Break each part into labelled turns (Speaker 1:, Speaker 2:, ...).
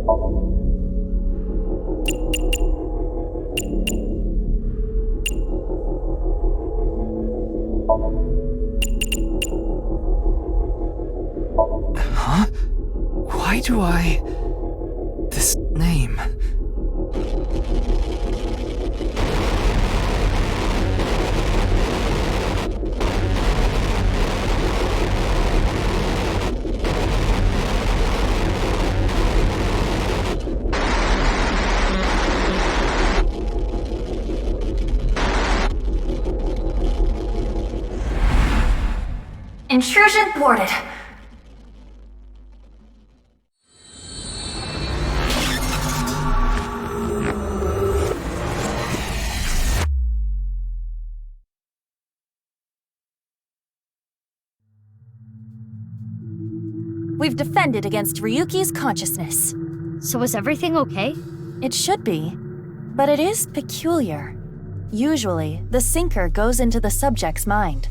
Speaker 1: Huh? Why do I... This name...
Speaker 2: Intrusion thwarted. We've defended against Ryuki's consciousness.
Speaker 3: So is everything okay?
Speaker 2: It should be, but it is peculiar. Usually, the sinker goes into the subject's mind.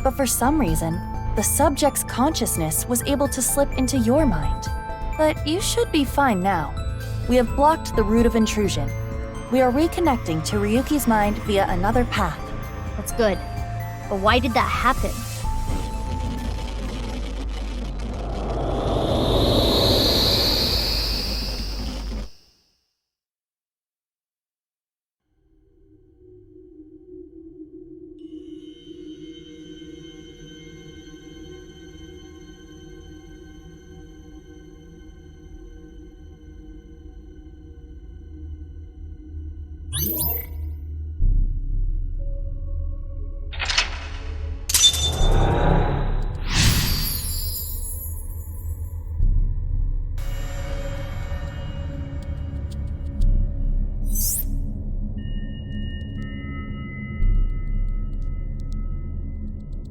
Speaker 2: But for some reason, the subject's consciousness was able to slip into your mind. But you should be fine now. We have blocked the route of intrusion. We are reconnecting to Ryuki's mind via another path.
Speaker 3: That's good. But why did that happen?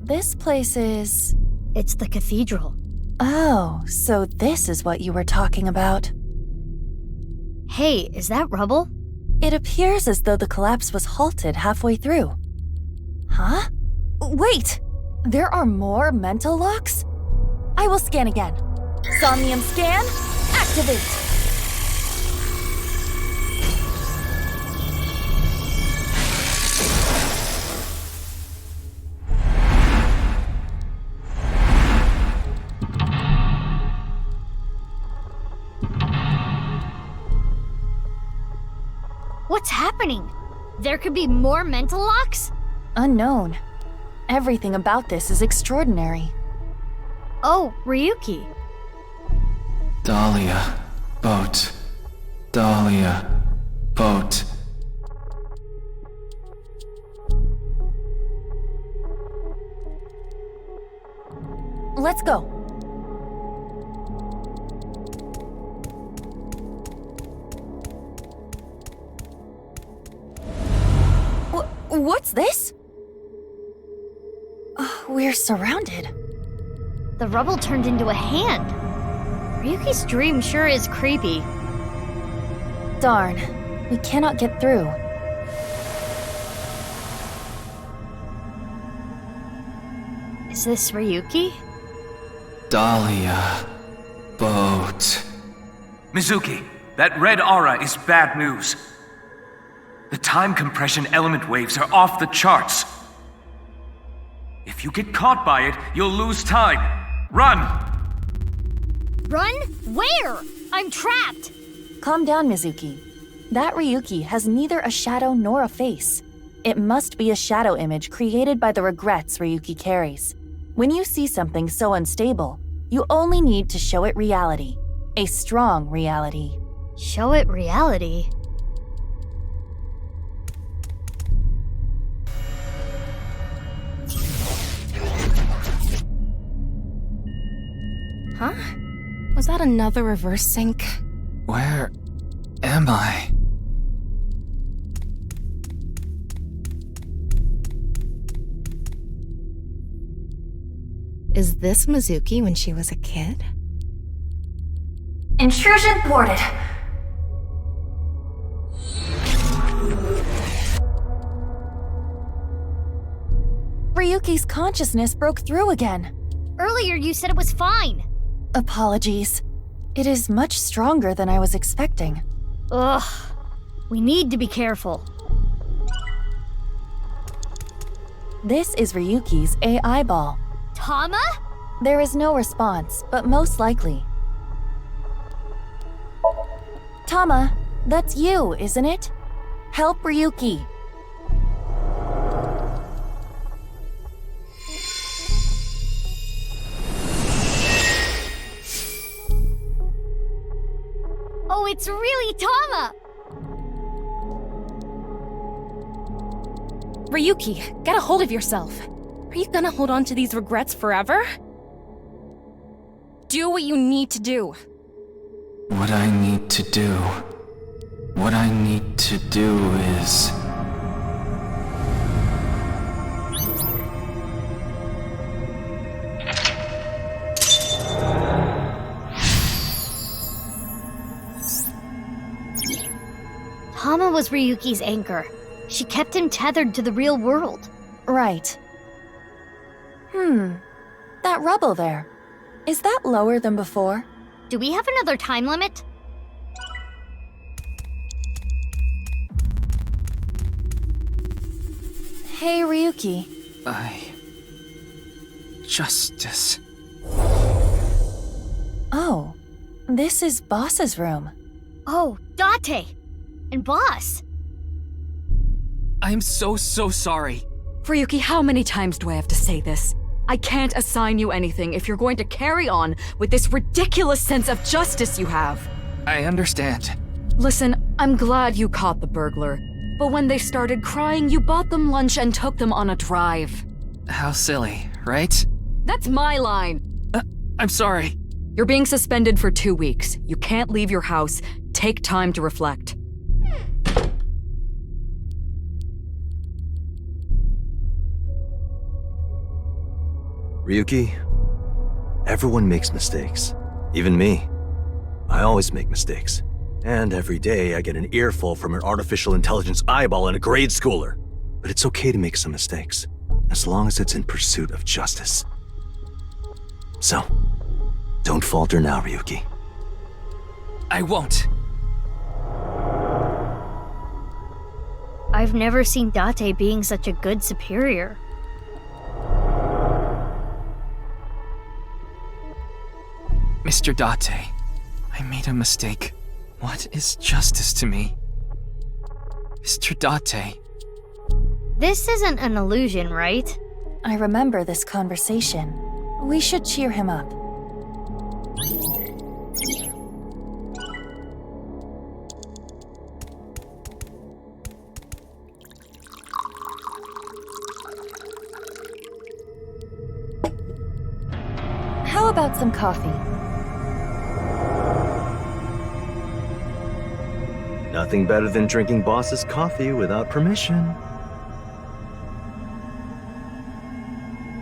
Speaker 2: This place is...
Speaker 3: It's the cathedral.
Speaker 2: Oh, so this is what you were talking about.
Speaker 3: Hey, is that rubble?
Speaker 2: It appears as though the collapse was halted halfway through. Huh? Wait! There are more mental locks? I will scan again. Somnium scan, activate!
Speaker 3: What's happening? There could be more mental locks?
Speaker 2: Unknown. Everything about this is extraordinary.
Speaker 3: Oh, Ryuki.
Speaker 1: Dahlia. Boat. Dahlia. Boat.
Speaker 2: Let's go. What's this? We're surrounded.
Speaker 3: The rubble turned into a hand. Ryuki's dream sure is creepy.
Speaker 2: Darn, we cannot get through.
Speaker 3: Is this Ryuki?
Speaker 1: Dahlia. Boat.
Speaker 4: Mizuki, that red aura is bad news. The time compression element waves are off the charts. If you get caught by it, you'll lose time. Run!
Speaker 3: Run? Where? I'm trapped!
Speaker 2: Calm down, Mizuki. That Ryuki has neither a shadow nor a face. It must be a shadow image created by the regrets Ryuki carries. When you see something so unstable, you only need to show it reality. A strong reality.
Speaker 3: Show it reality?
Speaker 5: Huh? Was that another reverse sync?
Speaker 1: Where am I?
Speaker 5: Is this Mizuki when she was a kid?
Speaker 2: Intrusion thwarted. Ryuki's consciousness broke through again.
Speaker 3: Earlier you said it was fine.
Speaker 2: Apologies. It is much stronger than I was expecting.
Speaker 3: Ugh. We need to be careful.
Speaker 2: This is Ryuki's AI ball.
Speaker 3: Tama?
Speaker 2: There is no response, but most likely. Tama, that's you, isn't it? Help Ryuki.
Speaker 3: Oh, it's really Tama!
Speaker 5: Ryuki, get a hold of yourself. Are you gonna hold on to these regrets forever? Do what you need to do.
Speaker 1: What I need to do. What I need to do is.
Speaker 3: Tama was Ryuki's anchor. She kept him tethered to the real world.
Speaker 2: Right. That rubble there. Is that lower than before?
Speaker 3: Do we have another time limit?
Speaker 2: Hey, Ryuki.
Speaker 1: Justice.
Speaker 2: Oh, this is Boss's room.
Speaker 3: Oh, Date! And Boss!
Speaker 6: I'm so sorry.
Speaker 7: Ryuki, how many times do I have to say this? I can't assign you anything if you're going to carry on with this ridiculous sense of justice you have.
Speaker 1: I understand.
Speaker 7: Listen, I'm glad you caught the burglar, but when they started crying, you bought them lunch and took them on a drive.
Speaker 1: How silly, right?
Speaker 7: That's my line.
Speaker 1: I'm sorry.
Speaker 7: You're being suspended for 2 weeks. You can't leave your house. Take time to reflect.
Speaker 8: Ryuki, everyone makes mistakes. Even me. I always make mistakes. And every day I get an earful from an artificial intelligence eyeball and a grade schooler. But it's okay to make some mistakes, as long as it's in pursuit of justice. So, don't falter now, Ryuki.
Speaker 6: I won't.
Speaker 3: I've never seen Date being such a good superior.
Speaker 1: Mr. Date, I made a mistake. What is justice to me? Mr. Date.
Speaker 3: This isn't an illusion, right?
Speaker 2: I remember this conversation. We should cheer him up. How about some coffee?
Speaker 8: Nothing better than drinking Boss's coffee without permission.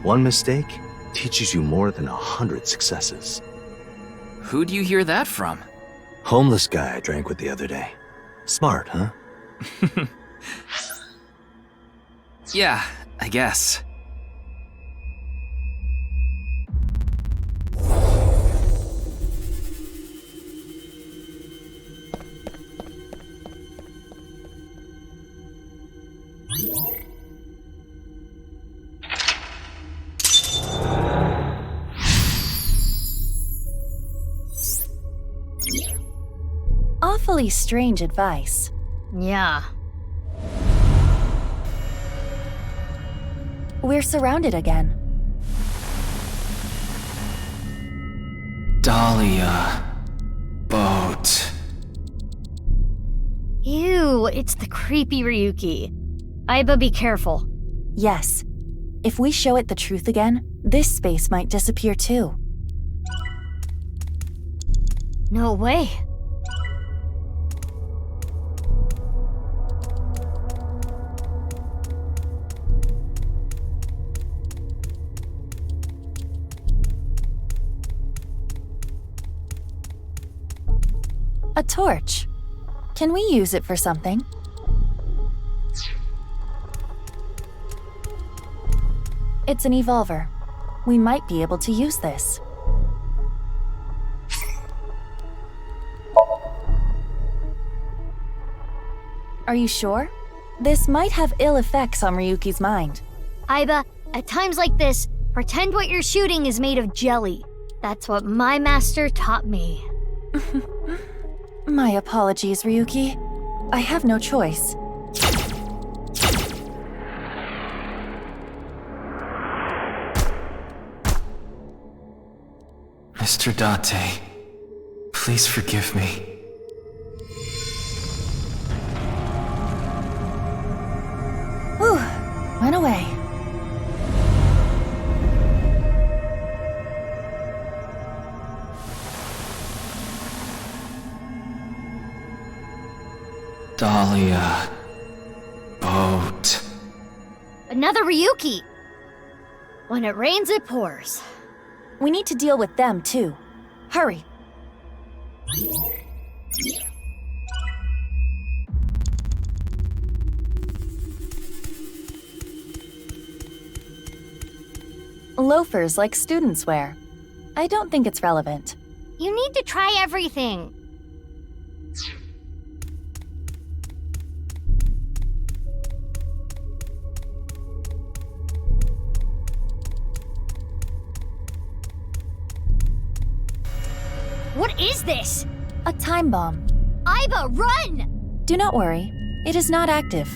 Speaker 8: One mistake teaches you more than 100 successes.
Speaker 6: Who'd you hear that from?
Speaker 8: Homeless guy I drank with the other day. Smart, huh?
Speaker 1: Yeah, I guess.
Speaker 2: Awfully strange advice.
Speaker 3: Yeah.
Speaker 2: We're surrounded again.
Speaker 1: Dahlia. Boat.
Speaker 3: Ew, it's the creepy Ryuki. Aiba, be careful.
Speaker 2: Yes. If we show it the truth again, this space might disappear too.
Speaker 3: No way.
Speaker 2: A torch. Can we use it for something? It's an evolver. We might be able to use this. Are you sure? This might have ill effects on Ryuki's mind.
Speaker 3: Aiba, at times like this, pretend what you're shooting is made of jelly. That's what my master taught me.
Speaker 2: My apologies, Ryuki. I have no choice.
Speaker 1: Mr. Date, please forgive me.
Speaker 2: Whew, went away.
Speaker 1: Dahlia. Boat.
Speaker 3: Another Ryuki! When it rains, it pours.
Speaker 2: We need to deal with them, too. Hurry. Loafers like students wear. I don't think it's relevant.
Speaker 3: You need to try everything. What is this?
Speaker 2: A time bomb.
Speaker 3: Aiba, run!
Speaker 2: Do not worry. It is not active.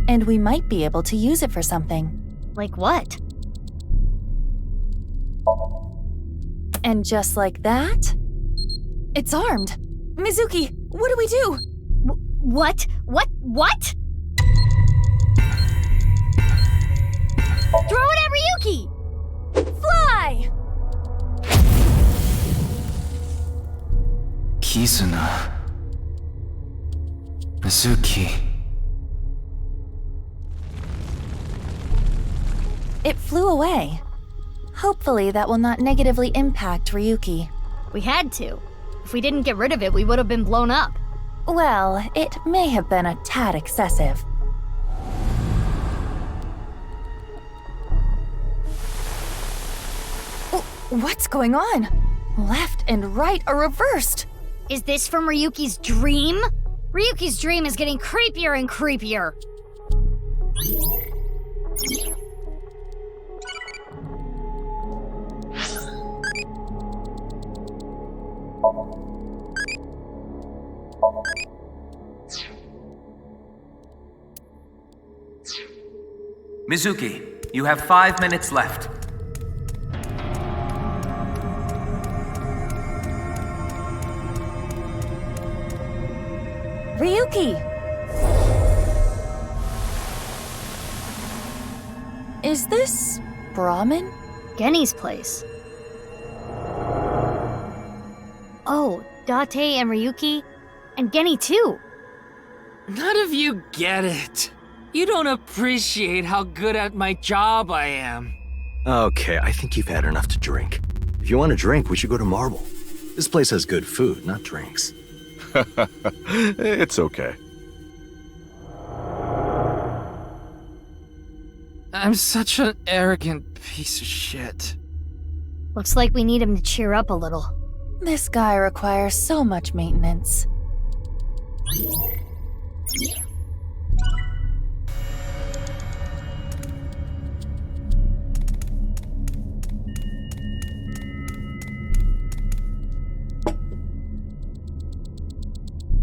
Speaker 2: And we might be able to use it for something.
Speaker 3: Like what?
Speaker 2: And just like that, it's armed. Mizuki, what do we do?
Speaker 3: What? What? Throw it at Ryuki!
Speaker 2: Fly!
Speaker 1: Kizuna. Mizuki.
Speaker 2: It flew away. Hopefully that will not negatively impact Ryuki.
Speaker 3: We had to. If we didn't get rid of it, we would have been blown up.
Speaker 2: Well, it may have been a tad excessive. What's going on? Left and right are reversed.
Speaker 3: Is this from Ryuki's dream? Ryuki's dream is getting creepier and creepier.
Speaker 4: Mizuki, you have 5 minutes left.
Speaker 2: Ryuki! Is this Brahmin?
Speaker 3: Genny's place. Oh, Date and Ryuki, and Genny too.
Speaker 6: None of you get it. You don't appreciate how good at my job I am.
Speaker 8: Okay, I think you've had enough to drink. If you want a drink, we should go to Marble. This place has good food, not drinks.
Speaker 9: It's okay.
Speaker 1: I'm such an arrogant piece of shit.
Speaker 3: Looks like we need him to cheer up a little.
Speaker 2: This guy requires so much maintenance.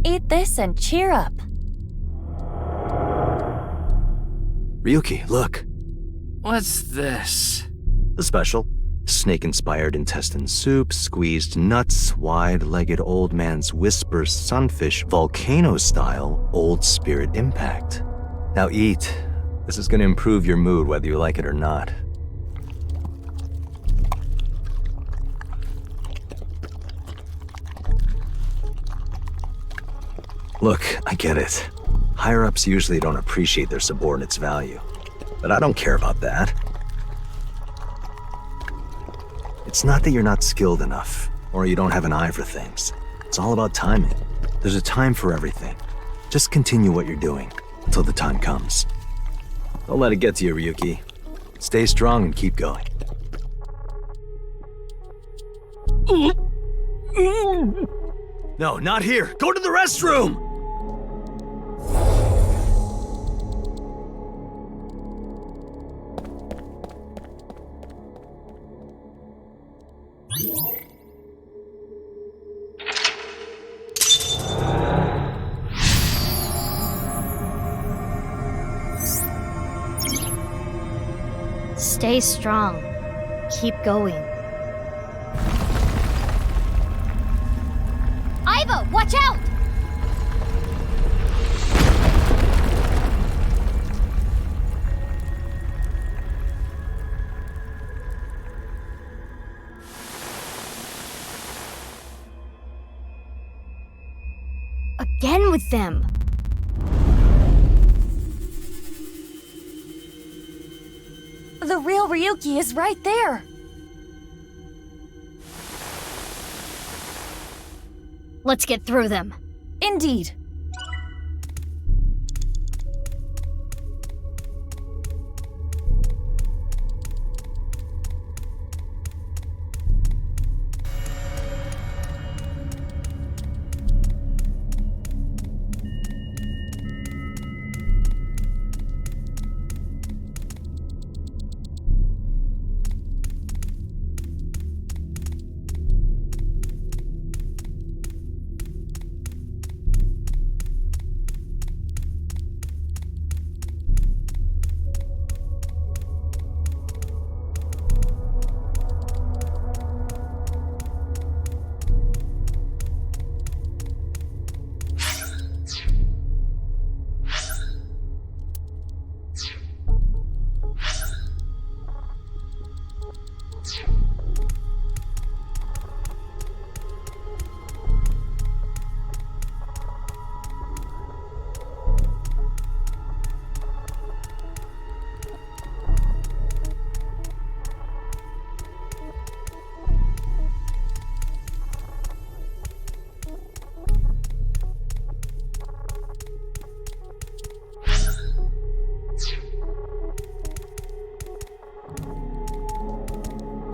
Speaker 2: Eat this and cheer up.
Speaker 8: Ryuki, look.
Speaker 1: What's this?
Speaker 8: The special. Snake-inspired intestine soup, squeezed nuts, wide-legged old man's whisper sunfish, volcano-style old spirit impact. Now eat. This is gonna improve your mood whether you like it or not. Look, I get it. Higher-ups usually don't appreciate their subordinates' value. But I don't care about that. It's not that you're not skilled enough, or you don't have an eye for things. It's all about timing. There's a time for everything. Just continue what you're doing until the time comes. Don't let it get to you, Ryuki. Stay strong and keep going. No, not here! Go to the restroom!
Speaker 3: Stay strong. Keep going. Ivo, watch out! Again with them.
Speaker 2: The real Ryuki is right there.
Speaker 3: Let's get through them.
Speaker 2: Indeed.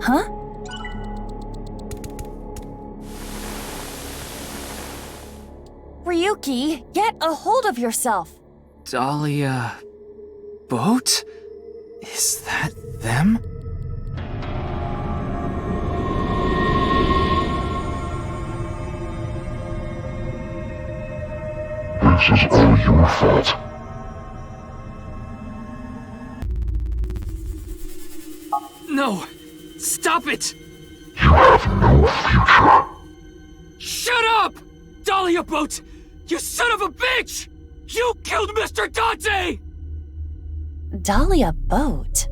Speaker 2: Huh? Ryuki, get a hold of yourself!
Speaker 1: Dahlia... boat? Is that them?
Speaker 9: This is all your fault.
Speaker 6: No! Stop it!
Speaker 9: You have no future.
Speaker 6: Shut up! Dahlia Boat! You son of a bitch! You killed Mr. Dante!
Speaker 2: Dahlia Boat?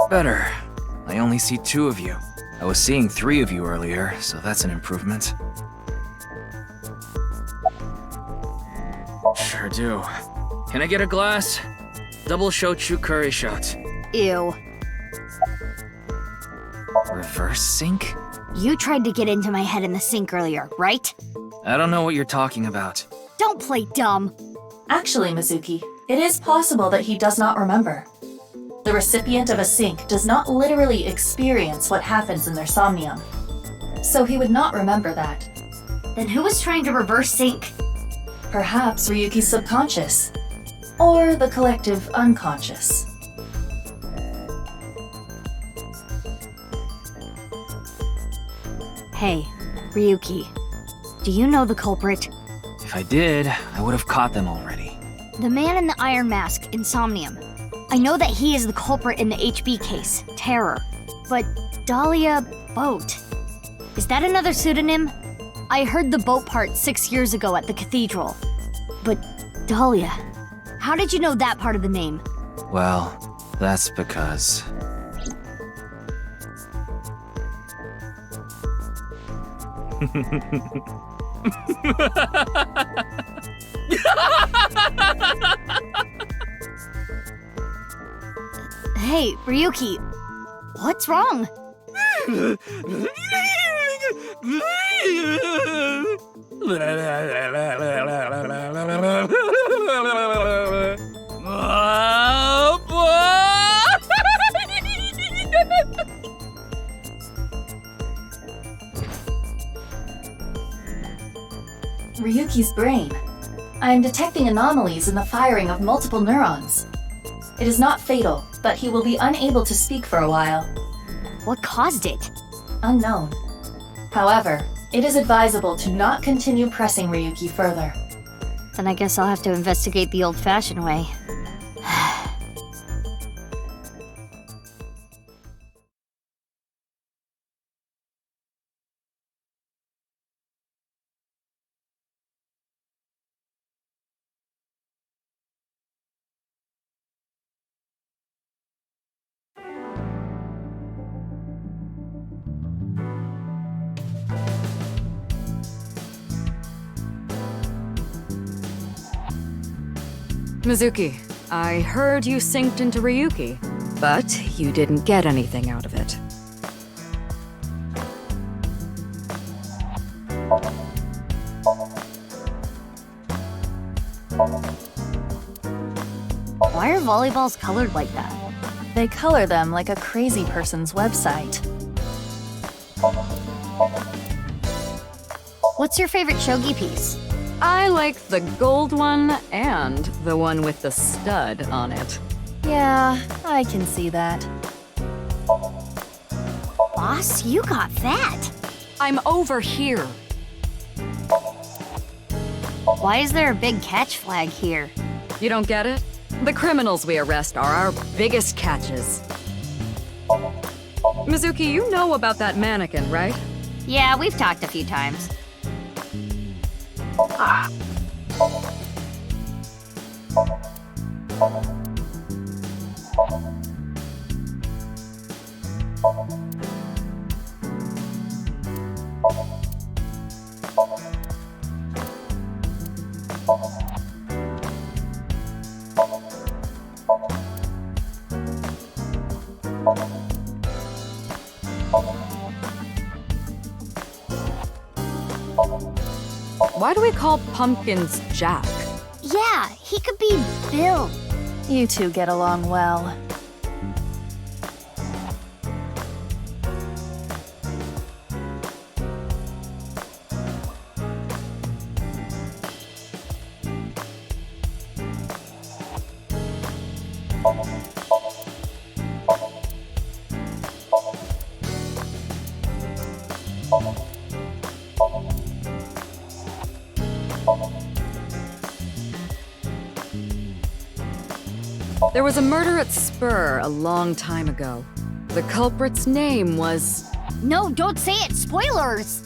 Speaker 1: Better. I only see 2 of you. I was seeing 3 of you earlier, so that's an improvement. Sure do. Can I get a glass? Double shochu curry shot.
Speaker 3: Ew.
Speaker 1: Reverse sync?
Speaker 3: You tried to get into my head in the sink earlier, right?
Speaker 1: I don't know what you're talking about.
Speaker 3: Don't play dumb.
Speaker 2: Actually, Mizuki, it is possible that he does not remember. The recipient of a sync does not literally experience what happens in their somnium. So he would not remember that.
Speaker 3: Then who was trying to reverse sync?
Speaker 2: Perhaps Ryuki's subconscious. Or the collective unconscious.
Speaker 3: Hey, Ryuki. Do you know the culprit?
Speaker 1: If I did, I would have caught them already.
Speaker 3: The man in the iron mask in SOMNIUM. I know that he is the culprit in the HB case, Terror. But Dahlia Boat. Is that another pseudonym? I heard the boat part 6 years ago at the cathedral. But Dahlia, how did you know that part of the name?
Speaker 1: Well, that's because...
Speaker 3: Hey, Ryuki, what's wrong?
Speaker 2: Ryuki's brain. I am detecting anomalies in the firing of multiple neurons. It is not fatal, but he will be unable to speak for a while.
Speaker 3: What caused it?
Speaker 2: Unknown. However, it is advisable to not continue pressing Ryuki further.
Speaker 3: Then I guess I'll have to investigate the old-fashioned way.
Speaker 7: Mizuki, I heard you synced into Ryuki, but you didn't get anything out of it.
Speaker 3: Why are volleyballs colored like that?
Speaker 2: They color them like a crazy person's website.
Speaker 3: What's your favorite shogi piece?
Speaker 7: I like the gold one and the one with the stud on it.
Speaker 2: Yeah, I can see that.
Speaker 3: Boss, you got that.
Speaker 7: I'm over here.
Speaker 3: Why is there a big catch flag here?
Speaker 7: You don't get it? The criminals we arrest are our biggest catches. Mizuki, you know about that mannequin, right?
Speaker 3: Yeah, we've talked a few times.
Speaker 7: Why do we call pumpkins Jack?
Speaker 3: Yeah, he could be Bill.
Speaker 2: You two get along well.
Speaker 7: There was a murder at Spur a long time ago. The culprit's name was...
Speaker 3: No, don't say it! Spoilers!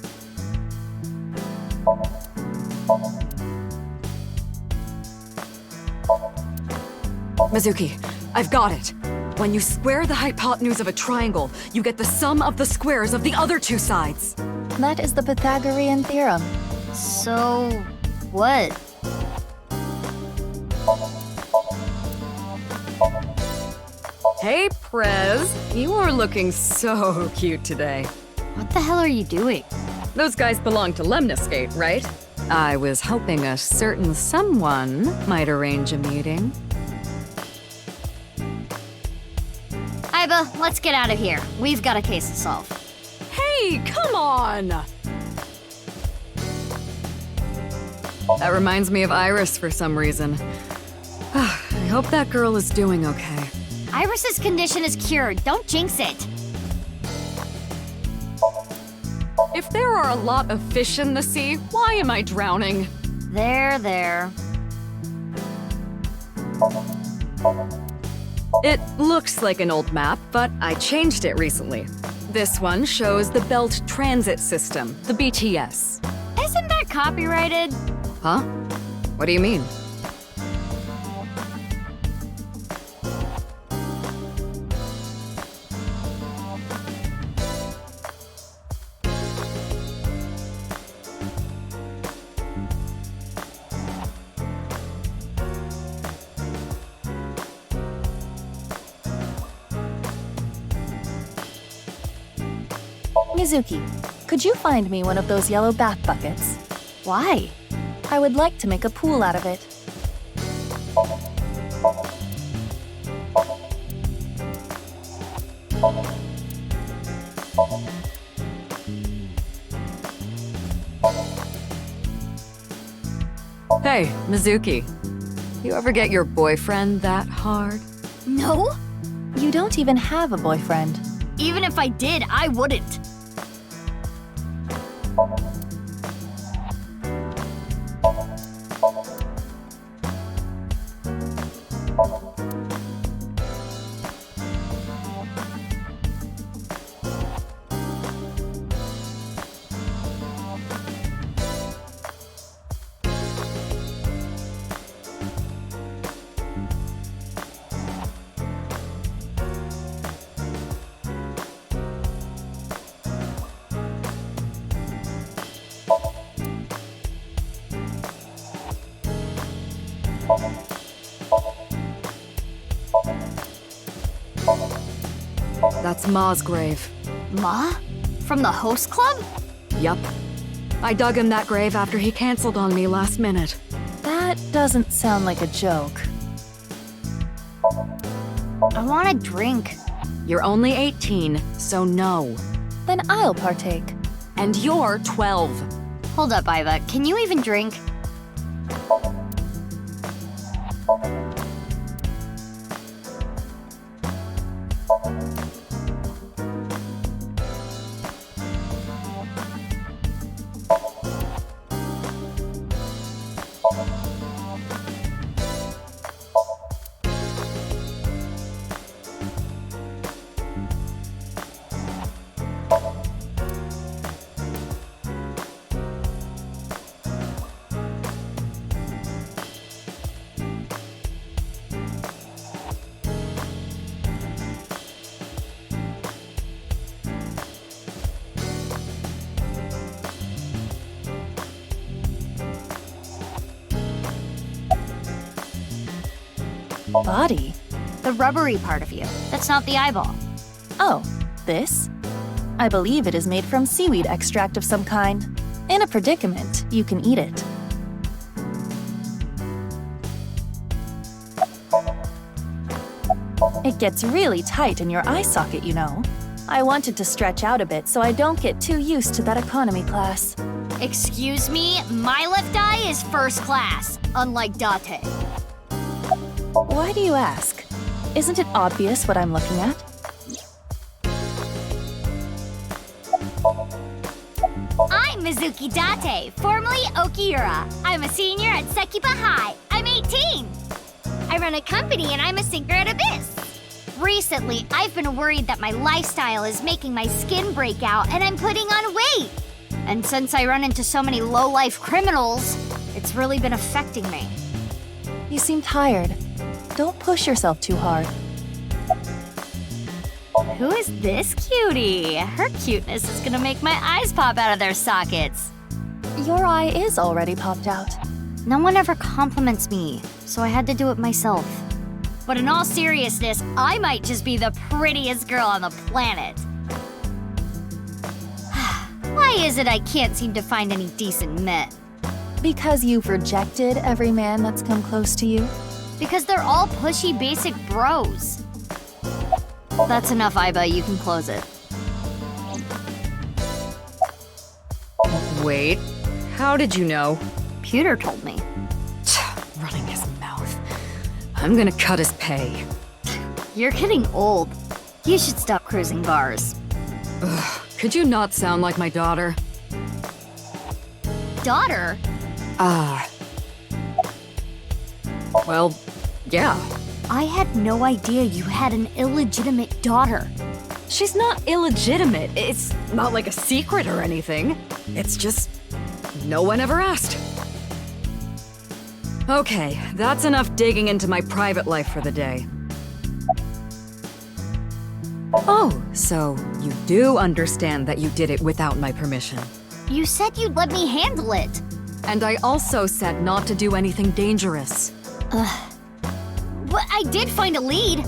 Speaker 7: Mizuki, I've got it. When you square the hypotenuse of a triangle, you get the sum of the squares of the other two sides.
Speaker 2: That is the Pythagorean theorem.
Speaker 3: So... what?
Speaker 7: Hey, Prez. You are looking so cute today.
Speaker 3: What the hell are you doing?
Speaker 7: Those guys belong to Lemniscate, right? I was hoping a certain someone might arrange a meeting.
Speaker 3: Iba, let's get out of here. We've got a case to solve.
Speaker 7: Hey, come on! That reminds me of Iris for some reason. I hope that girl is doing okay.
Speaker 3: Iris's condition is cured. Don't jinx it.
Speaker 7: If there are a lot of fish in the sea, why am I drowning?
Speaker 3: There.
Speaker 7: It looks like an old map, but I changed it recently. This one shows the Belt Transit System, the BTS.
Speaker 3: Isn't that copyrighted?
Speaker 7: Huh? What do you mean?
Speaker 2: Mizuki, could you find me one of those yellow bath buckets?
Speaker 3: Why?
Speaker 2: I would like to make a pool out of it.
Speaker 7: Hey, Mizuki. You ever get your boyfriend that hard?
Speaker 3: No?
Speaker 2: You don't even have a boyfriend.
Speaker 3: Even if I did, I wouldn't.
Speaker 7: That's Ma's grave.
Speaker 3: Ma? From the host club?
Speaker 7: Yup. I dug him that grave after he canceled on me last minute.
Speaker 2: That doesn't sound like a joke.
Speaker 3: I want a drink.
Speaker 7: You're only 18, so no.
Speaker 2: Then I'll partake.
Speaker 7: And you're 12.
Speaker 3: Hold up, Iva. Can you even drink?
Speaker 2: Body?
Speaker 3: The rubbery part of you. That's not the eyeball.
Speaker 2: Oh, this? I believe it is made from seaweed extract of some kind. In a predicament, you can eat it. It gets really tight in your eye socket, you know. I wanted to stretch out a bit so I don't get too used to that economy class.
Speaker 3: Excuse me, my left eye is first class, unlike Date.
Speaker 2: Why do you ask? Isn't it obvious what I'm looking at?
Speaker 3: I'm Mizuki Date, formerly Okiura. I'm a senior at Sekiba High. I'm 18. I run a company and I'm a sinker at Abyss. Recently, I've been worried that my lifestyle is making my skin break out and I'm putting on weight. And since I run into so many low-life criminals, it's really been affecting me.
Speaker 2: You seem tired. Don't push yourself too hard.
Speaker 3: Who is this cutie? Her cuteness is gonna make my eyes pop out of their sockets.
Speaker 2: Your eye is already popped out.
Speaker 3: No one ever compliments me, so I had to do it myself. But in all seriousness, I might just be the prettiest girl on the planet. Why is it I can't seem to find any decent men?
Speaker 2: Because you've rejected every man that's come close to you?
Speaker 3: Because they're all pushy basic bros. That's enough, Iba. You can close it.
Speaker 7: Wait, how did you know?
Speaker 3: Pewter told me.
Speaker 7: Running his mouth. I'm gonna cut his pay.
Speaker 3: You're getting old. You should stop cruising bars.
Speaker 7: Ugh, could you not sound like my daughter?
Speaker 3: Daughter?
Speaker 7: Well, yeah.
Speaker 3: I had no idea you had an illegitimate daughter.
Speaker 7: She's not illegitimate. It's not like a secret or anything. It's just no one ever asked. Okay, that's enough digging into my private life for the day. Oh, so you do understand that you did it without my permission.
Speaker 3: You said you'd let me handle it.
Speaker 7: And I also said not to do anything dangerous.
Speaker 3: But I did find a lead.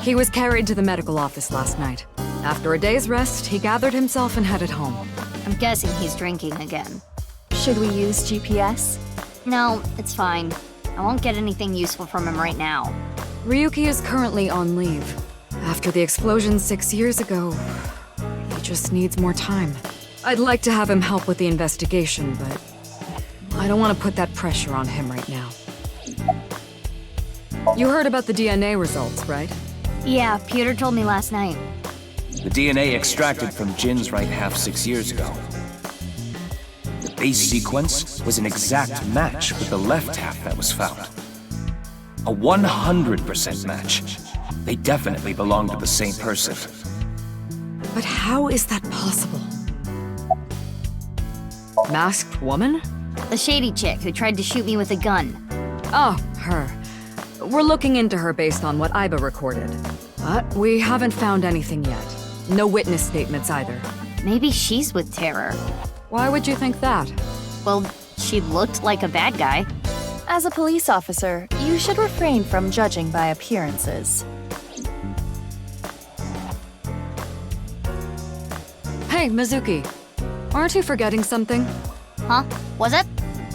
Speaker 7: He was carried to the medical office last night. After a day's rest, he gathered himself and headed home.
Speaker 3: I'm guessing he's drinking again.
Speaker 2: Should we use GPS?
Speaker 3: No, it's fine. I won't get anything useful from him right now.
Speaker 7: Ryuki is currently on leave. After the explosion 6 years ago, he just needs more time. I'd like to have him help with the investigation, but I don't want to put that pressure on him right now. You heard about the DNA results, right?
Speaker 3: Yeah, Pewter told me last night.
Speaker 4: The DNA extracted from Jin's right half 6 years ago. The base sequence was an exact match with the left half that was found. A 100% match. They definitely belong to the same person.
Speaker 7: But how is that possible? Masked woman?
Speaker 3: The shady chick who tried to shoot me with a gun.
Speaker 7: Oh, her. We're looking into her based on what Iba recorded. But we haven't found anything yet. No witness statements either.
Speaker 3: Maybe she's with Terror.
Speaker 7: Why would you think that?
Speaker 3: Well, she looked like a bad guy.
Speaker 2: As a police officer, you should refrain from judging by appearances.
Speaker 7: Hey, Mizuki. Aren't you forgetting something?
Speaker 3: Huh? Was it?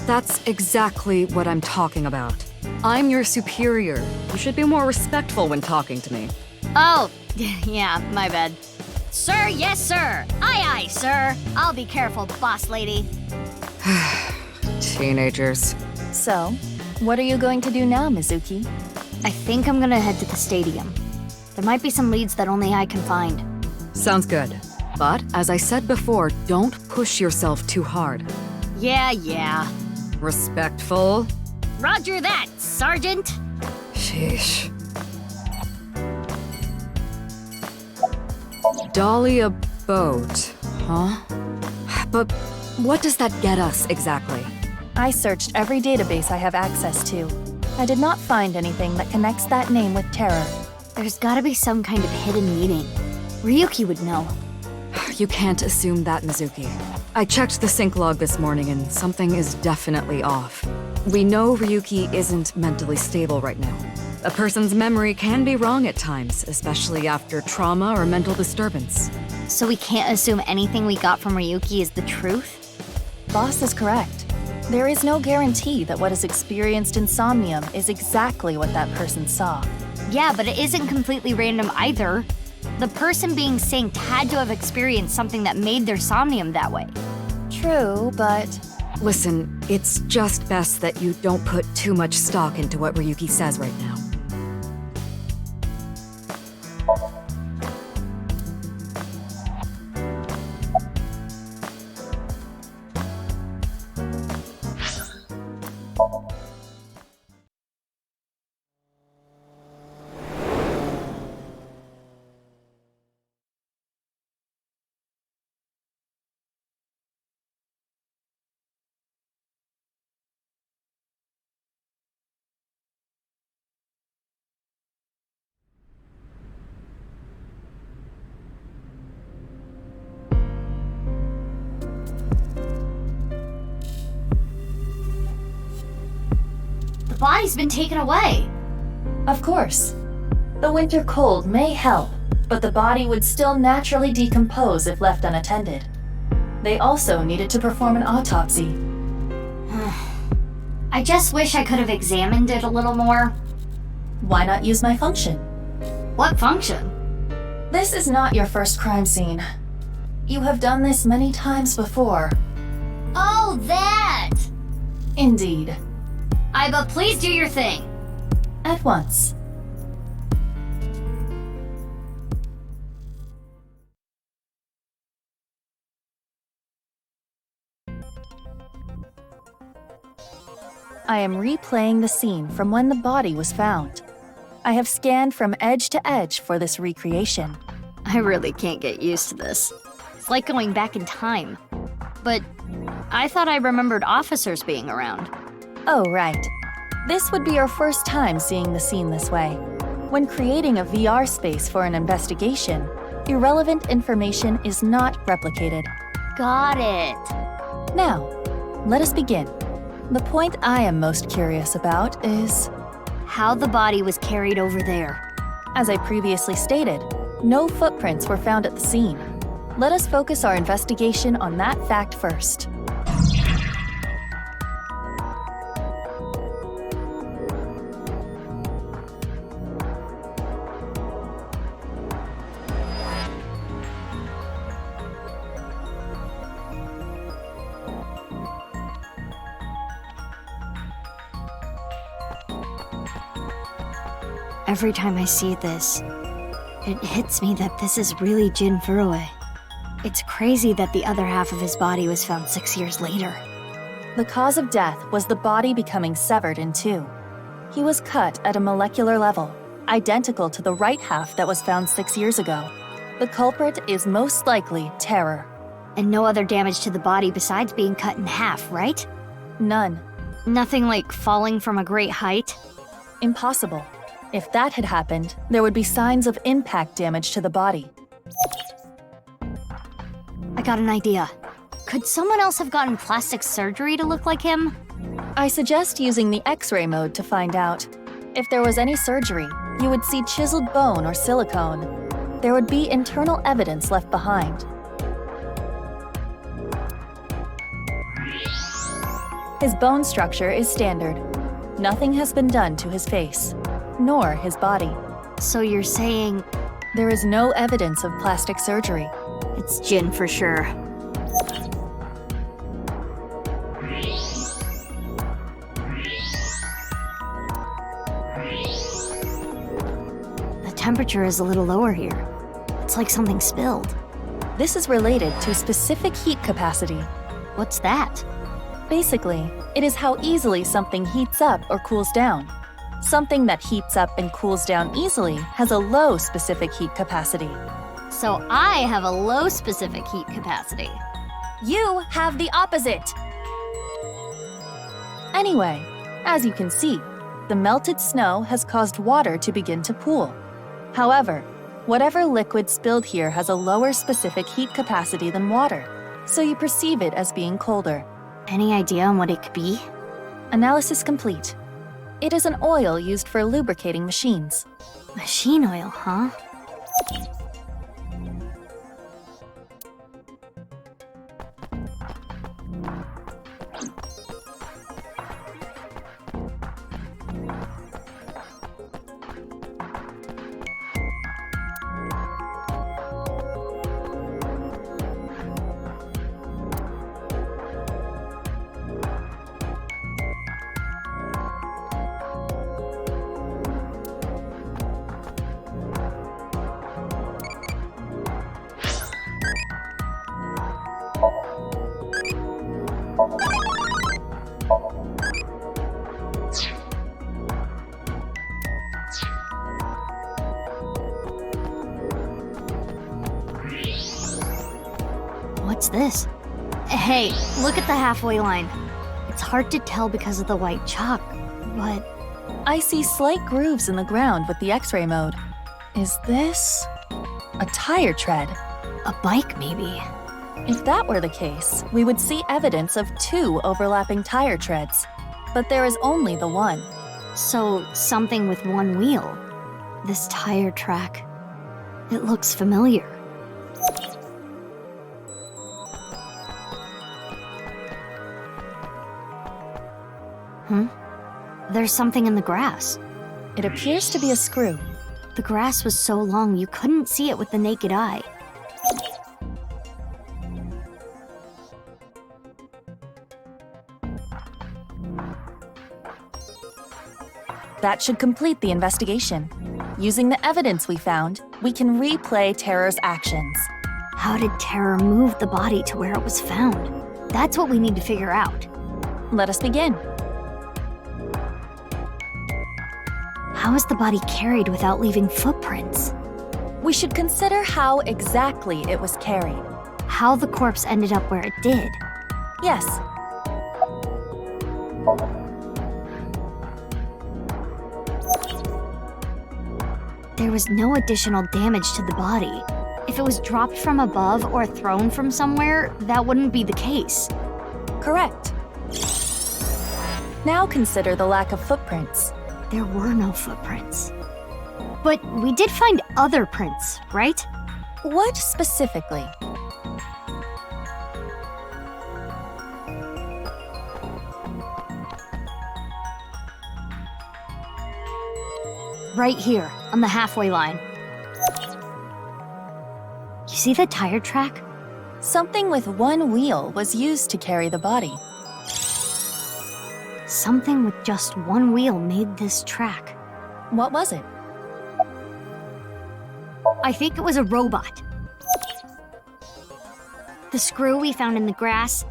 Speaker 7: That's exactly what I'm talking about. I'm your superior. You should be more respectful when talking to me.
Speaker 3: Oh, yeah, my bad. Sir, yes, sir. Aye, aye, sir. I'll be careful, boss lady.
Speaker 7: Teenagers.
Speaker 2: So, what are you going to do now, Mizuki?
Speaker 3: I think I'm gonna head to the stadium. There might be some leads that only I can find.
Speaker 7: Sounds good. But, as I said before, don't push yourself too hard.
Speaker 3: Yeah.
Speaker 7: Respectful?
Speaker 3: Roger that, Sergeant.
Speaker 7: Sheesh. Dahlia boat, huh? But what does that get us exactly?
Speaker 2: I searched every database I have access to. I did not find anything that connects that name with Terror.
Speaker 3: There's gotta be some kind of hidden meaning. Ryuki would know.
Speaker 7: You can't assume that, Mizuki. I checked the sync log this morning and something is definitely off. We know Ryuki isn't mentally stable right now. A person's memory can be wrong at times, especially after trauma or mental disturbance.
Speaker 3: So we can't assume anything we got from Ryuki is the truth?
Speaker 2: Boss is correct. There is no guarantee that what is experienced in Somnium is exactly what that person saw.
Speaker 3: Yeah, but it isn't completely random either. The person being synced had to have experienced something that made their Somnium that way.
Speaker 2: True, but
Speaker 7: Listen, it's just best that you don't put too much stock into what Ryuki says right now.
Speaker 3: body's been taken away.
Speaker 2: Of course. The winter cold may help, but the body would still naturally decompose if left unattended. They also needed to perform an autopsy.
Speaker 3: I just wish I could have examined it a little more.
Speaker 2: Why not use my function?
Speaker 3: What function?
Speaker 2: This is not your first crime scene. You have done this many times before.
Speaker 3: Oh, that!
Speaker 2: Indeed.
Speaker 3: But please do your thing.
Speaker 2: At once. I am replaying the scene from when the body was found. I have scanned from edge to edge for this recreation.
Speaker 3: I really can't get used to this. It's like going back in time. But I thought I remembered officers being around.
Speaker 2: Oh, right. This would be your first time seeing the scene this way. When creating a VR space for an investigation, irrelevant information is not replicated.
Speaker 3: Got it.
Speaker 2: Now, let us begin. The point I am most curious about is
Speaker 3: how the body was carried over there.
Speaker 2: As I previously stated, no footprints were found at the scene. Let us focus our investigation on that fact first.
Speaker 3: Every time I see this, it hits me that this is really Ch0. It's crazy that the other half of his body was found 6 years later.
Speaker 2: The cause of death was the body becoming severed in two. He was cut at a molecular level, identical to the right half that was found 6 years ago. The culprit is most likely Terror.
Speaker 3: And no other damage to the body besides being cut in half, right?
Speaker 2: None.
Speaker 3: Nothing like falling from a great height?
Speaker 2: Impossible. If that had happened, there would be signs of impact damage to the body.
Speaker 3: I got an idea. Could someone else have gotten plastic surgery to look like him?
Speaker 2: I suggest using the X-ray mode to find out. If there was any surgery, you would see chiseled bone or silicone. There would be internal evidence left behind. His bone structure is standard. Nothing has been done to his face, nor his body.
Speaker 3: So you're saying
Speaker 2: there is no evidence of plastic surgery.
Speaker 3: It's Jin for sure. The temperature is a little lower here. It's like something spilled.
Speaker 2: This is related to specific heat capacity.
Speaker 3: What's that?
Speaker 2: Basically, it is how easily something heats up or cools down. Something that heats up and cools down easily has a low specific heat capacity.
Speaker 3: So I have a low specific heat capacity.
Speaker 2: You have the opposite! Anyway, as you can see, the melted snow has caused water to begin to pool. However, whatever liquid spilled here has a lower specific heat capacity than water, so you perceive it as being colder.
Speaker 3: Any idea on what it could be?
Speaker 2: Analysis complete. It is an oil used for lubricating machines.
Speaker 3: Machine oil, huh? What's this? Hey, look at the halfway line. It's hard to tell because of the white chalk, but
Speaker 2: I see slight grooves in the ground with the X-ray mode. Is this a tire tread?
Speaker 3: A bike, maybe.
Speaker 2: If that were the case, we would see evidence of two overlapping tire treads. But there is only the one.
Speaker 3: So, something with one wheel. This tire track. It looks familiar. There's something in the grass.
Speaker 2: It appears to be a screw.
Speaker 3: The grass was so long you couldn't see it with the naked eye.
Speaker 2: That should complete the investigation. Using the evidence we found, we can replay Terror's actions.
Speaker 3: How did Terror move the body to where it was found? That's what we need to figure out.
Speaker 2: Let us begin.
Speaker 3: How is the body carried without leaving footprints?
Speaker 2: We should consider how exactly it was carried.
Speaker 3: How the corpse ended up where it did.
Speaker 2: Yes.
Speaker 3: There was no additional damage to the body. If it was dropped from above or thrown from somewhere, that wouldn't be the case.
Speaker 2: Correct. Now consider the lack of footprints.
Speaker 3: There were no footprints. But we did find other prints, right?
Speaker 2: What specifically?
Speaker 3: Right here, on the halfway line. You see the tire track?
Speaker 2: Something with one wheel was used to carry the body.
Speaker 3: Something with just one wheel made this track.
Speaker 2: What was it?
Speaker 3: I think it was a robot. The screw we found in the grass.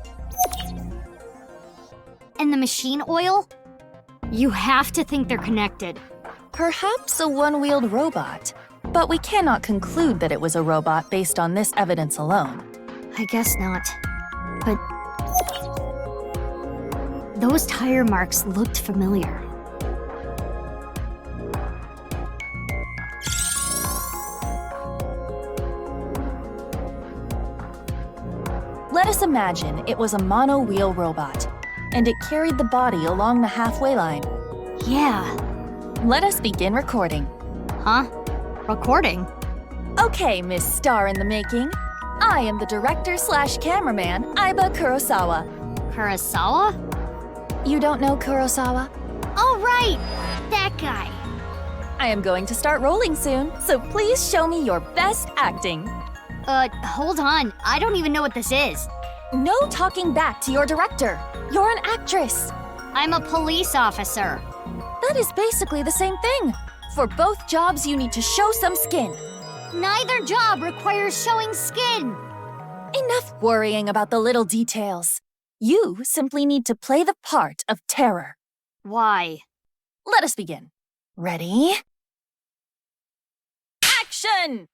Speaker 3: And the machine oil? You have to think they're connected.
Speaker 2: Perhaps a one-wheeled robot. But we cannot conclude that it was a robot based on this evidence alone.
Speaker 3: I guess not. But those tire marks looked familiar.
Speaker 2: Let us imagine it was a mono-wheel robot, and it carried the body along the halfway line.
Speaker 3: Yeah.
Speaker 2: Let us begin recording.
Speaker 3: Huh? Recording?
Speaker 2: Okay, Miss Star in the Making. I am the director/cameraman, Aiba Kurosawa.
Speaker 3: Kurosawa?
Speaker 2: You don't know Kurosawa?
Speaker 3: Oh, right! That guy.
Speaker 2: I am going to start rolling soon, so please show me your best acting.
Speaker 3: Hold on. I don't even know what this is.
Speaker 2: No talking back to your director. You're an actress.
Speaker 3: I'm a police officer.
Speaker 2: That is basically the same thing. For both jobs, you need to show some skin.
Speaker 3: Neither job requires showing skin.
Speaker 2: Enough worrying about the little details. You simply need to play the part of Terror.
Speaker 3: Why?
Speaker 2: Let us begin. Ready? Action!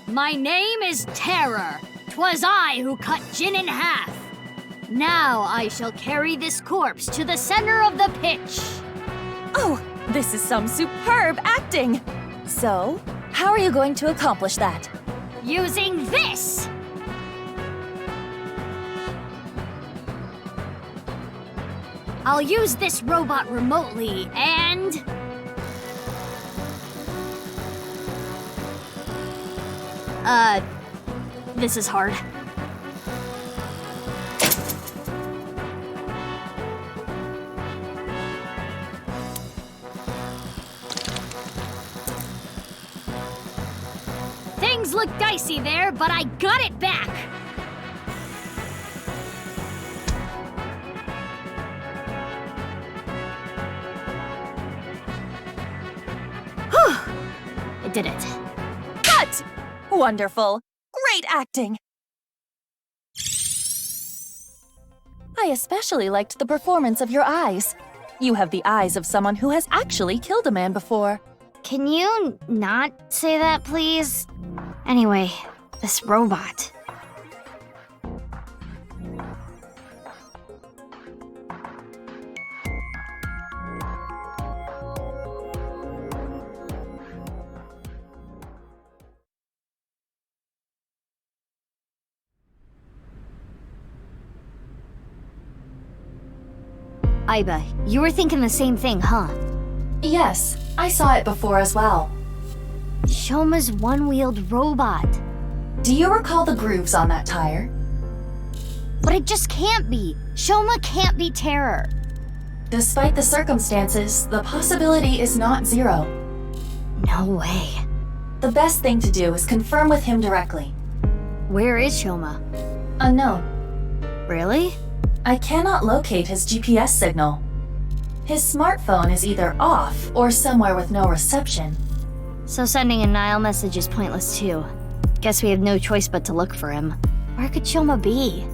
Speaker 3: My name is Terror. 'Twas I who cut Jin in half. Now I shall carry this corpse to the center of the pitch.
Speaker 2: Oh, this is some superb acting. So, how are you going to accomplish that?
Speaker 3: Using this! I'll use this robot remotely and... this is hard. Things look dicey there, but I got it back! Whew! I did it.
Speaker 2: Cut! Wonderful. Great acting. I especially liked the performance of your eyes. You have the eyes of someone who has actually killed a man before.
Speaker 3: Can you not say that, please? Anyway, this robot. Aiba, you were thinking the same thing, huh?
Speaker 2: Yes, I saw it before as well.
Speaker 3: Shoma's one-wheeled robot.
Speaker 2: Do you recall the grooves on that tire?
Speaker 3: But it just can't be. Shoma can't be Terror.
Speaker 2: Despite the circumstances, the possibility is not zero.
Speaker 3: No way.
Speaker 2: The best thing to do is confirm with him directly.
Speaker 3: Where is Shoma?
Speaker 2: Unknown.
Speaker 3: Really?
Speaker 2: I cannot locate his GPS signal. His smartphone is either off or somewhere with no reception.
Speaker 3: So sending a Nile message is pointless too. Guess we have no choice but to look for him. Where could Shoma be?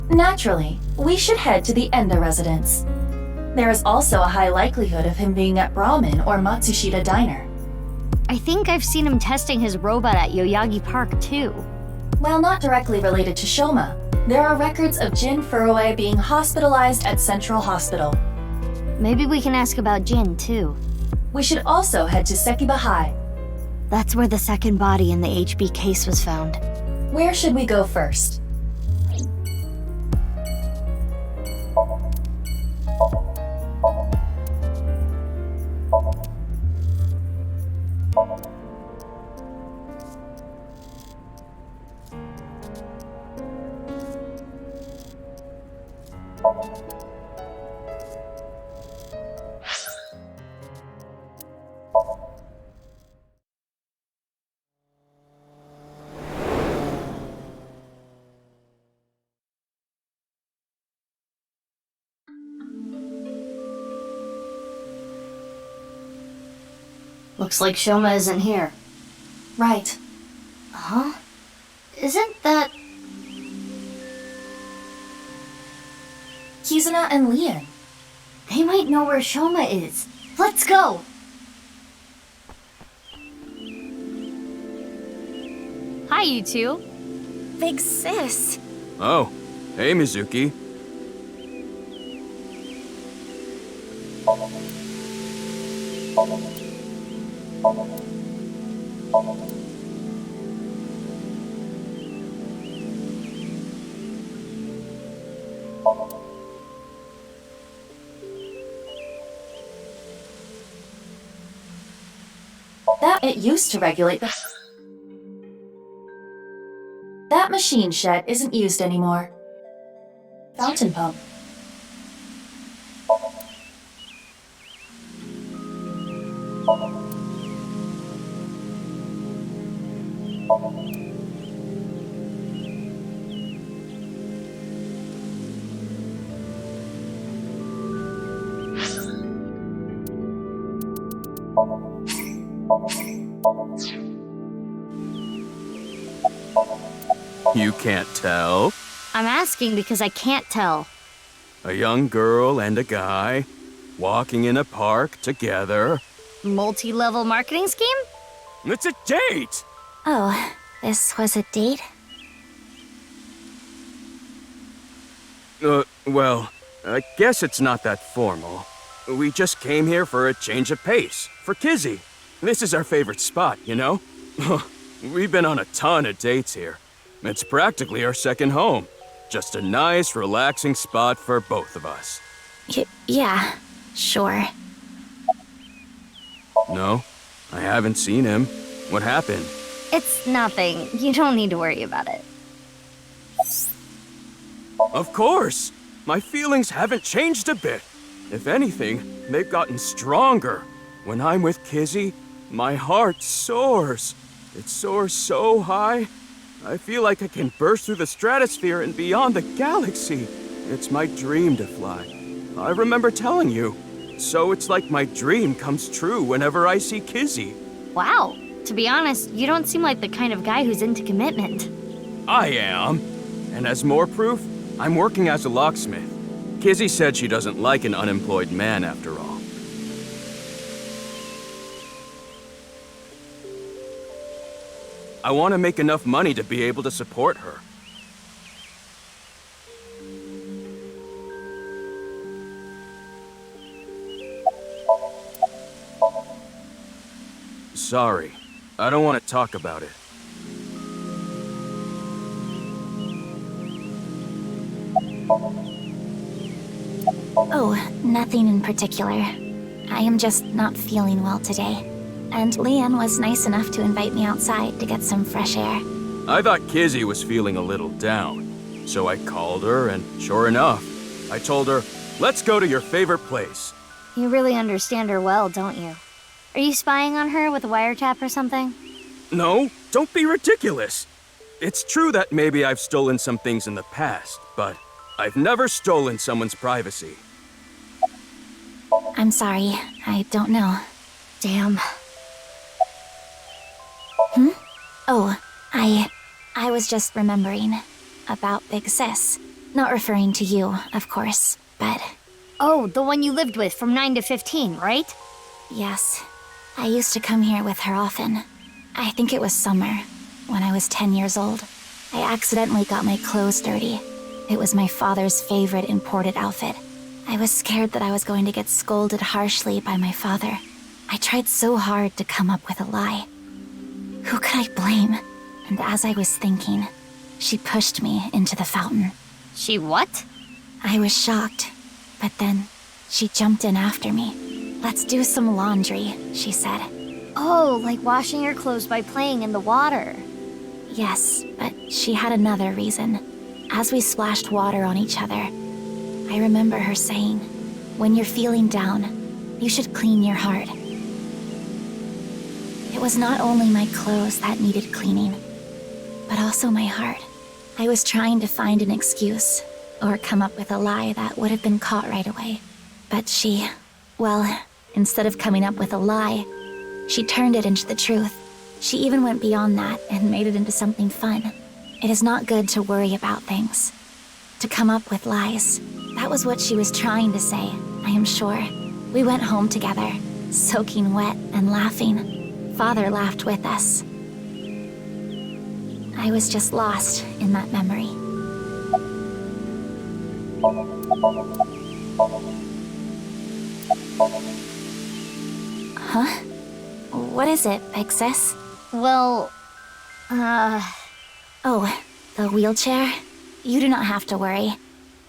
Speaker 2: Naturally, we should head to the Enda residence. There is also a high likelihood of him being at Brahmin or Matsushita Diner.
Speaker 3: I think I've seen him testing his robot at Yoyagi Park too.
Speaker 2: While not directly related to Shoma, there are records of Jin Furue being hospitalized at Central Hospital.
Speaker 3: Maybe we can ask about Jin too.
Speaker 2: We should also head to Sekiba High.
Speaker 3: That's where the second body in the HB case was found.
Speaker 2: Where should we go first?
Speaker 3: Looks like Shoma isn't here.
Speaker 2: Right.
Speaker 3: Huh? Isn't that...
Speaker 2: Kizuna and Lian.
Speaker 3: They might know where Shoma is. Let's go! Hi, you two.
Speaker 5: Big sis.
Speaker 1: Oh, hey, Mizuki.
Speaker 2: It used to regulate the... That machine shed isn't used anymore. Fountain pump.
Speaker 1: You can't tell?
Speaker 3: I'm asking because I can't tell.
Speaker 1: A young girl and a guy walking in a park together.
Speaker 3: Multi-level marketing scheme?
Speaker 1: It's a date!
Speaker 5: Oh, this was a date?
Speaker 1: Well, I guess it's not that formal. We just came here for a change of pace, for Kizzy. This is our favorite spot, you know? We've been on a ton of dates here. It's practically our second home. Just a nice, relaxing spot for both of us.
Speaker 5: Yeah, sure.
Speaker 1: No, I haven't seen him. What happened?
Speaker 3: It's nothing. You don't need to worry about it.
Speaker 1: Of course! My feelings haven't changed a bit. If anything, they've gotten stronger. When I'm with Kizzy, my heart soars. It soars so high, I feel like I can burst through the stratosphere and beyond the galaxy. It's my dream to fly. I remember telling you. So it's like my dream comes true whenever I see Kizzy.
Speaker 3: Wow. To be honest, you don't seem like the kind of guy who's into commitment.
Speaker 1: I am. And as more proof, I'm working as a locksmith. Kizzy said she doesn't like an unemployed man after all. I want to make enough money to be able to support her. Sorry, I don't want to talk about it.
Speaker 10: Oh, nothing in particular. I am just not feeling well today. And Leanne was nice enough to invite me outside to get some fresh air.
Speaker 1: I thought Kizzy was feeling a little down, so I called her, and sure enough, I told her, let's go to your favorite place.
Speaker 3: You really understand her well, don't you? Are you spying on her with a wiretap or something?
Speaker 1: No, don't be ridiculous. It's true that maybe I've stolen some things in the past, but I've never stolen someone's privacy.
Speaker 10: I'm sorry, I don't know.
Speaker 3: Damn.
Speaker 10: Oh, I was just remembering about Big Sis. Not referring to you, of course, but...
Speaker 3: Oh, the one you lived with from 9 to 15, right?
Speaker 10: Yes. I used to come here with her often. I think it was summer, when I was 10 years old. I accidentally got my clothes dirty. It was my father's favorite imported outfit. I was scared that I was going to get scolded harshly by my father. I tried so hard to come up with a lie. Who could I blame? And as I was thinking, she pushed me into the fountain.
Speaker 3: She what?
Speaker 10: I was shocked, but then she jumped in after me. Let's do some laundry, she said.
Speaker 3: Oh, like washing your clothes by playing in the water.
Speaker 10: Yes, but she had another reason. As we splashed water on each other, I remember her saying, when you're feeling down, you should clean your heart. It was not only my clothes that needed cleaning, but also my heart. I was trying to find an excuse, or come up with a lie that would have been caught right away. But she, well, instead of coming up with a lie, she turned it into the truth. She even went beyond that and made it into something fun. It is not good to worry about things, to come up with lies. That was what she was trying to say, I am sure. We went home together, soaking wet and laughing. Father laughed with us. I was just lost in that memory. Huh? What is it, Big Sis?
Speaker 3: Well,
Speaker 10: Oh, the wheelchair? You do not have to worry.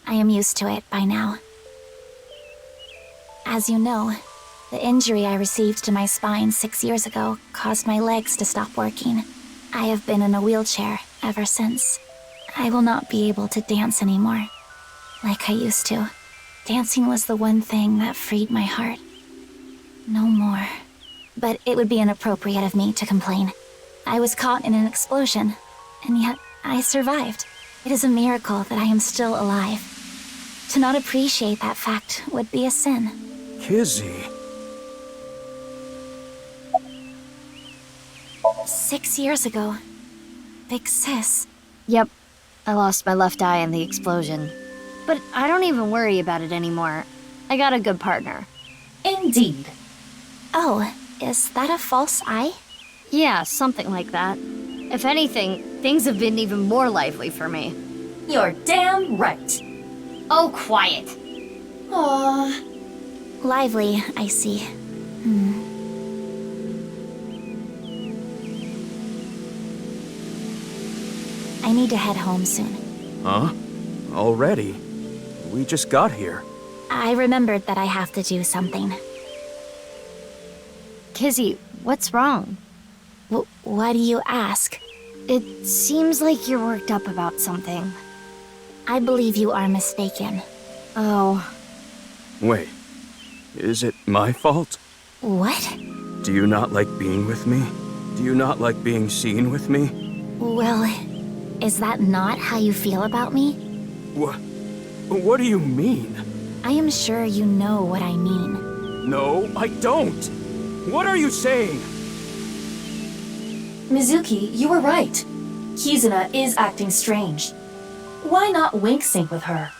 Speaker 10: I am used to it by now. As you know, the injury I received to my spine 6 years ago caused my legs to stop working. I have been in a wheelchair ever since. I will not be able to dance anymore, like I used to. Dancing was the one thing that freed my heart. No more. But it would be inappropriate of me to complain. I was caught in an explosion, and yet I survived. It is a miracle that I am still alive. To not appreciate that fact would be a sin.
Speaker 1: Kizzy.
Speaker 10: 6 years ago. Big Sis.
Speaker 3: yep. I lost my left eye in the explosion. But I don't even worry about it anymore. I got a good partner.
Speaker 2: Indeed.
Speaker 10: Oh, is that a false eye?
Speaker 3: Yeah, something like that. If anything, things have been even more lively for me.
Speaker 2: You're damn right.
Speaker 3: Oh, quiet.
Speaker 2: Aww.
Speaker 10: Lively, I see. I need to head home soon.
Speaker 1: Huh? Already? We just got here.
Speaker 10: I remembered that I have to do something.
Speaker 3: Kizzy, what's wrong?
Speaker 10: Why do you ask?
Speaker 3: It seems like you're worked up about something.
Speaker 10: I believe you are mistaken.
Speaker 3: Oh.
Speaker 1: Wait. Is it my fault?
Speaker 10: What?
Speaker 1: Do you not like being with me? Do you not like being seen with me?
Speaker 10: Well, is that not how you feel about me?
Speaker 1: What do you mean?
Speaker 10: I am sure you know what I mean.
Speaker 1: No, I don't. What are you saying?
Speaker 2: Mizuki, you were right. Kizuna is acting strange. Why not wink sync with her?